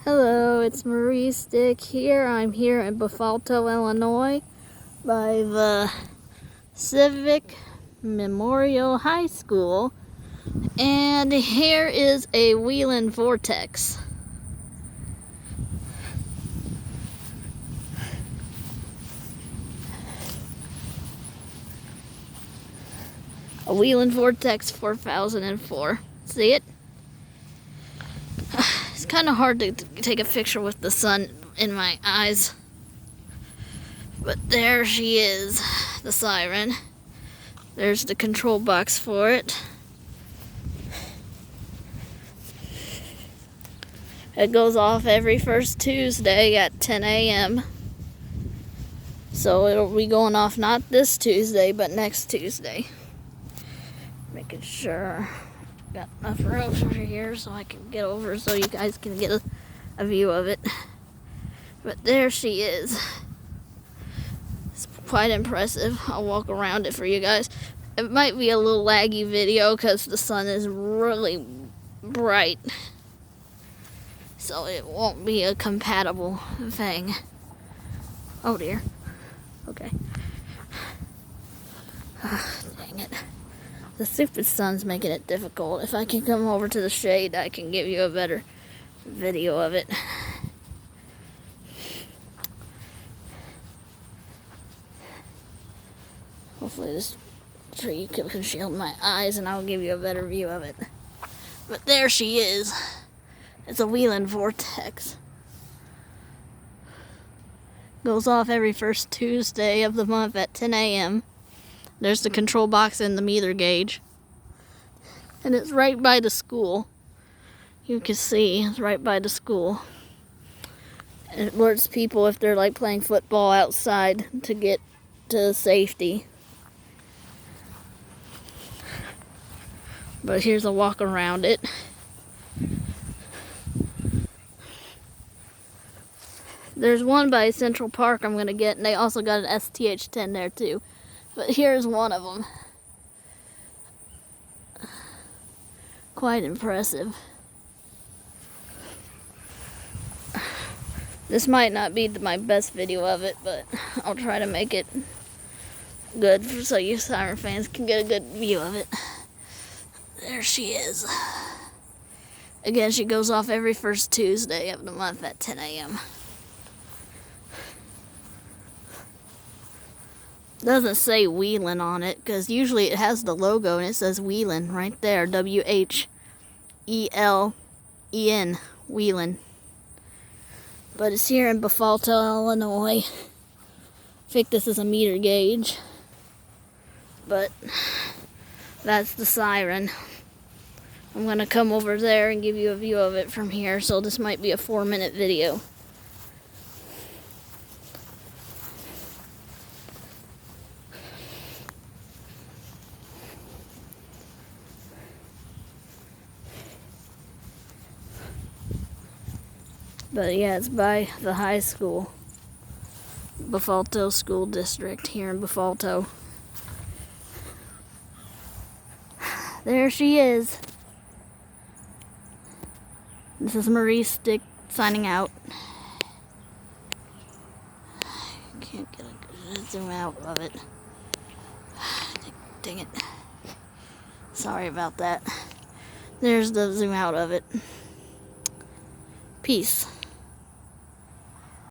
Hello, it's Marie Stick here. I'm here in Bethalto, Illinois by the Civic Memorial High School. And here is a whelen vortex. A whelen vortex 4004. See it? It's kind of hard to take a picture with the sun in my eyes. But there she is, the siren. There's the control box for it. It goes off every first Tuesday at 10 a.m. So it'll be going off not this Tuesday, but next Tuesday. Making sure got enough room over here so I can get over so you guys can get a view of it. But there she is. It's quite impressive. I'll walk around it for you guys. It might be a little laggy video because the sun is really bright. So it won't be a compatible thing. Oh dear. Okay. Dang it. The stupid sun's making it difficult. If I can come over to the shade, I can give you a better video of it. Hopefully this tree can shield my eyes and I'll give you a better view of it. But there she is. It's a whelen vortex. Goes off every first Tuesday of the month at 10 a.m. There's the control box and the meter gauge. And it's right by the school. You can see it's right by the school. It alerts people if they're like playing football outside to get to safety. But here's a walk around it. There's one by Central Park I'm going to get, and they also got an STH-10 there too. But here's one of them. Quite impressive. This might not be my best video of it, but I'll try to make it good so you siren fans can get a good view of it. There she is. Again, she goes off every first Tuesday of the month at 10 a.m. Doesn't say whelen on it because usually it has the logo and it says whelen right there, W-H-E-L-E-N, whelen. But it's here in Bethalto, Illinois. I think this is a meter gauge, but that's the siren. I'm gonna come over there and give you a view of it from here, so this might be a 4-minute video. But yeah, it's by the high school, Bethalto School District here in Bethalto. There she is. This is Marie Stick signing out. Can't get a zoom out of it. Dang it. Sorry about that. There's the zoom out of it. Peace.